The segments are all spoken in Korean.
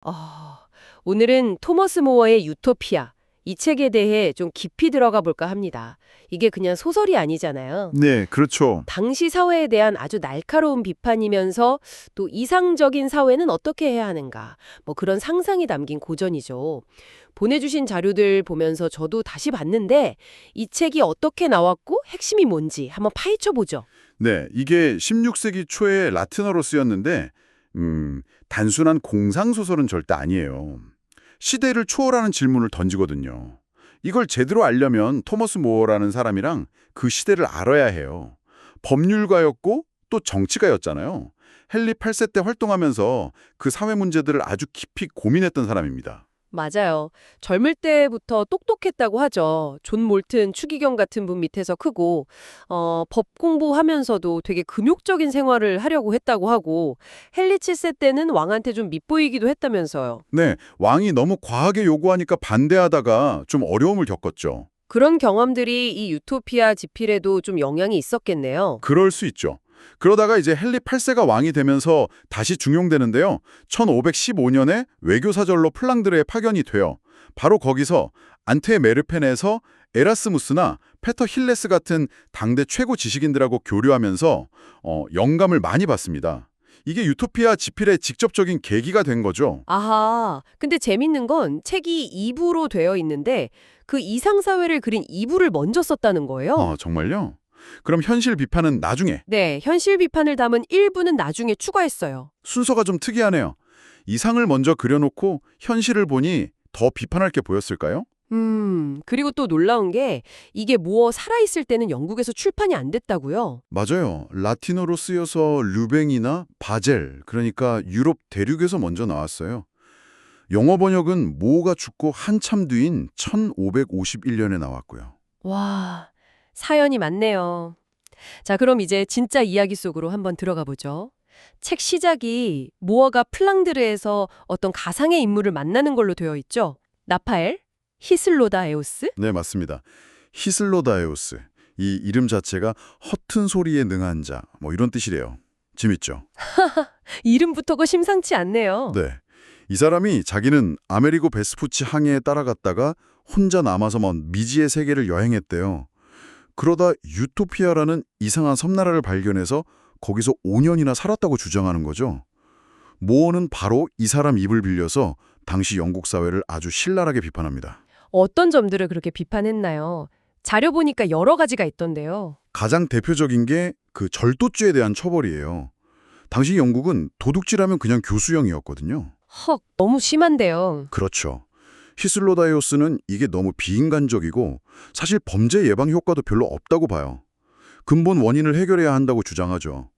아, 오늘은 토머스 모어의 유토피아, 이 책에 대해 좀 깊이 들어가 볼까 합니다. 이게 그냥 소설이 아니잖아요. 네, 그렇죠. 당시 사회에 대한 아주 날카로운 비판이면서 또 이상적인 사회는 어떻게 해야 하는가, 뭐 그런 상상이 담긴 고전이죠. 보내주신 자료들 보면서 저도 다시 봤는데 이 책이 어떻게 나왔고 핵심이 뭔지 한번 파헤쳐 보죠. 네, 이게 16세기 초에 라틴어로 쓰였는데 단순한 공상소설은 절대 아니에요. 시대를 초월하는 질문을 던지거든요. 이걸 제대로 알려면 토머스 모어라는 사람이랑 그 시대를 알아야 해요. 법률가였고 또 정치가였잖아요. 헨리 8세 때 활동하면서 그 사회 문제들을 아주 깊이 고민했던 사람입니다. 맞아요. 젊을 때부터 똑똑했다고 하죠. 존 몰튼 추기경 같은 분 밑에서 크고 법 공부하면서도 되게 금욕적인 생활을 하려고 했다고 하고 헨리 7세 때는 왕한테 좀 밉보이기도 했다면서요. 네, 왕이 너무 과하게 요구하니까 반대하다가 좀 어려움을 겪었죠. 그런 경험들이 이 유토피아 집필에도 좀 영향이 있었겠네요. 그럴 수 있죠. 그러다가 이제 헨리 8세가 왕이 되면서 다시 중용되는데요. 1515년에 외교사절로 플랑드르에 파견이 돼요. 바로 거기서 안테메르펜에서 에라스무스나 페터 힐레스 같은 당대 최고 지식인들하고 교류하면서 영감을 많이 받습니다. 이게 유토피아 집필의 직접적인 계기가 된 거죠. 아하, 근데 재밌는 건 책이 2부로 되어 있는데 그 이상사회를 그린 2부를 먼저 썼다는 거예요. 정말요? 그럼 현실 비판은 나중에. 네, 현실 비판을 담은 1부는 나중에 추가했어요. 순서가 좀 특이하네요. 이상을 먼저 그려놓고 현실을 보니 더 비판할 게 보였을까요? 그리고 또 놀라운 게 이게 모어 살아있을 때는 영국에서 출판이 안 됐다고요. 맞아요. 라틴어로 쓰여서 르뱅이나 바젤, 그러니까 유럽 대륙에서 먼저 나왔어요. 영어 번역은 모어가 죽고 한참 뒤인 1551년에 나왔고요. 와, 사연이 많네요. 자, 그럼 이제 진짜 이야기 속으로 한번 들어가 보죠. 책 시작이 모어가 플랑드르에서 어떤 가상의 인물을 만나는 걸로 되어 있죠. 나파엘? 히슬로다 에오스? 네, 맞습니다. 히슬로다에오스. 이 이름 자체가 허튼 소리에 능한 자, 뭐 이런 뜻이래요. 재밌죠? 이름부터가 심상치 않네요. 네. 이 사람이 자기는 아메리고 베스푸치 항해에 따라갔다가 혼자 남아서 먼 미지의 세계를 여행했대요. 그러다 유토피아라는 이상한 섬나라를 발견해서 거기서 5년이나 살았다고 주장하는 거죠. 모어는 바로 이 사람 입을 빌려서 당시 영국 사회를 아주 신랄하게 비판합니다. 어떤 점들을 그렇게 비판했나요? 자료 보니까 여러 가지가 있던데요. 가장 대표적인 게 그 절도죄에 대한 처벌이에요. 당시 영국은 도둑질하면 그냥 교수형이었거든요. 헉, 너무 심한데요. 그렇죠. 히슬로다이오스는 이게 너무 비인간적이고 사실 범죄 예방 효과도 별로 없다고 봐요. 근본 원인을 해결해야 한다고 주장하죠.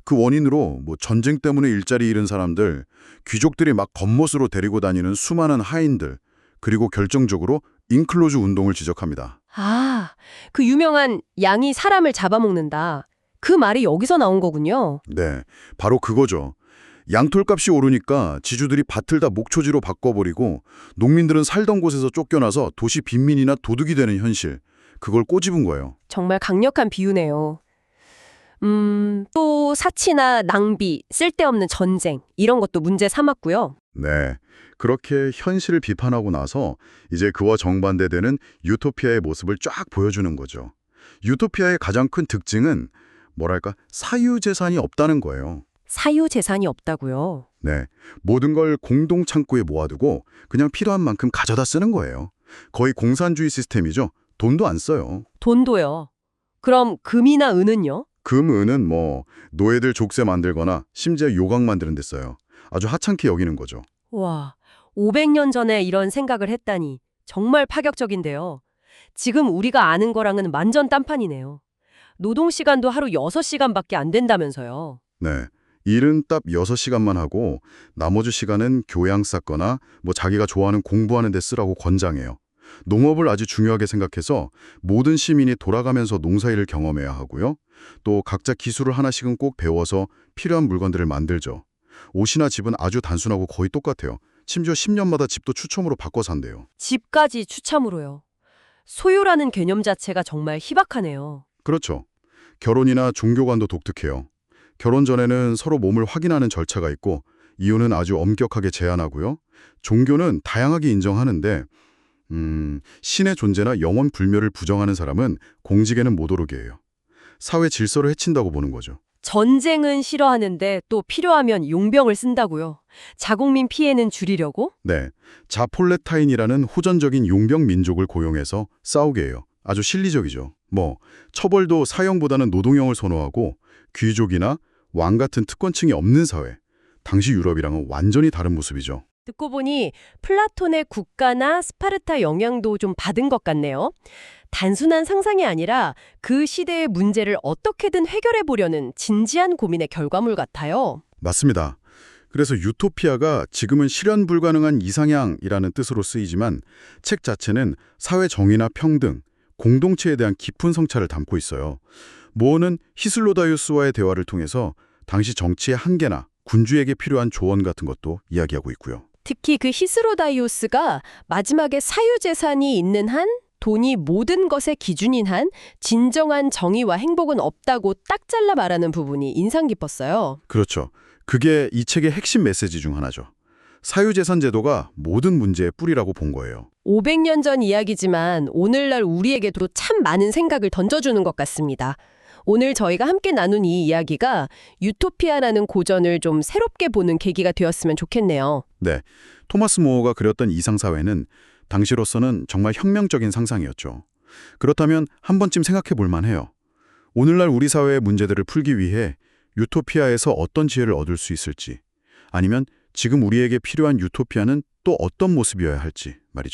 그 원인으로 뭐 전쟁 때문에 일자리 잃은 사람들, 귀족들이 막 겉멋으로 데리고 다니는 수많은 하인들, 그리고 결정적으로 인클로즈 운동을 지적합니다. 아, 그 유명한 양이 사람을 잡아먹는다. 그 말이 여기서 나온 거군요. 네, 바로 그거죠. 양털값이 오르니까 지주들이 밭을 다 목초지로 바꿔버리고 농민들은 살던 곳에서 쫓겨나서 도시 빈민이나 도둑이 되는 현실, 그걸 꼬집은 거예요. 정말 강력한 비유네요. 또 사치나 낭비, 쓸데없는 전쟁 이런 것도 문제 삼았고요. 네, 그렇게 현실을 비판하고 나서 이제 그와 정반대되는 유토피아의 모습을 쫙 보여주는 거죠. 유토피아의 가장 큰 특징은 뭐랄까 사유재산이 없다는 거예요. 사유 재산이 없다고요. 네, 모든 걸 공동 창고에 모아두고 그냥 필요한 만큼 가져다 쓰는 거예요. 거의 공산주의 시스템이죠. 돈도 안 써요. 돈도요. 그럼 금이나 은은요? 금, 은은 뭐 노예들 족쇄 만들거나 심지어 요강 만드는 데 써요. 아주 하찮게 여기는 거죠. 와, 500년 전에 이런 생각을 했다니 정말 파격적인데요. 지금 우리가 아는 거랑은 완전 딴판이네요. 노동 시간도 하루 6시간밖에 안 된다면서요. 네, 일은 딱 6시간만 하고 나머지 시간은 교양 쌓거나 뭐 자기가 좋아하는 공부하는 데 쓰라고 권장해요. 농업을 아주 중요하게 생각해서 모든 시민이 돌아가면서 농사일을 경험해야 하고요. 또 각자 기술을 하나씩은 꼭 배워서 필요한 물건들을 만들죠. 옷이나 집은 아주 단순하고 거의 똑같아요. 심지어 10년마다 집도 추첨으로 바꿔 산대요. 집까지 추첨으로요. 소유라는 개념 자체가 정말 희박하네요. 그렇죠. 결혼이나 종교관도 독특해요. 결혼 전에는 서로 몸을 확인하는 절차가 있고 이혼은 아주 엄격하게 제한하고요. 종교는 다양하게 인정하는데 신의 존재나 영원 불멸을 부정하는 사람은 공직에는 못 오르게 해요. 사회 질서를 해친다고 보는 거죠. 전쟁은 싫어하는데 또 필요하면 용병을 쓴다고요. 자국민 피해는 줄이려고? 네, 자폴레타인이라는 호전적인 용병 민족을 고용해서 싸우게 해요. 아주 실리적이죠. 처벌도 사형보다는 노동형을 선호하고 귀족이나 왕 같은 특권층이 없는 사회. 당시 유럽이랑은 완전히 다른 모습이죠. 듣고 보니 플라톤의 국가나 스파르타 영향도 좀 받은 것 같네요. 단순한 상상이 아니라 그 시대의 문제를 어떻게든 해결해 보려는 진지한 고민의 결과물 같아요. 맞습니다. 그래서 유토피아가 지금은 실현 불가능한 이상향이라는 뜻으로 쓰이지만 책 자체는 사회 정의나 평등, 공동체에 대한 깊은 성찰을 담고 있어요. 모어는 히슬로다이오스와의 대화를 통해서 당시 정치의 한계나 군주에게 필요한 조언 같은 것도 이야기하고 있고요. 특히 그 히스로다이오스가 마지막에 사유재산이 있는 한, 돈이 모든 것의 기준인 한 진정한 정의와 행복은 없다고 딱 잘라 말하는 부분이 인상 깊었어요. 그렇죠. 그게 이 책의 핵심 메시지 중 하나죠. 사유재산 제도가 모든 문제의 뿌리라고 본 거예요. 500년 전 이야기지만 오늘날 우리에게도 참 많은 생각을 던져주는 것 같습니다. 오늘 저희가 함께 나눈 이 이야기가 유토피아라는 고전을 좀 새롭게 보는 계기가 되었으면 좋겠네요. 네, 토마스 모어가 그렸던 이상사회는 당시로서는 정말 혁명적인 상상이었죠. 그렇다면 한 번쯤 생각해 볼 만해요. 오늘날 우리 사회의 문제들을 풀기 위해 유토피아에서 어떤 지혜를 얻을 수 있을지, 아니면 지금 우리에게 필요한 유토피아는 또 어떤 모습이어야 할지 말이죠.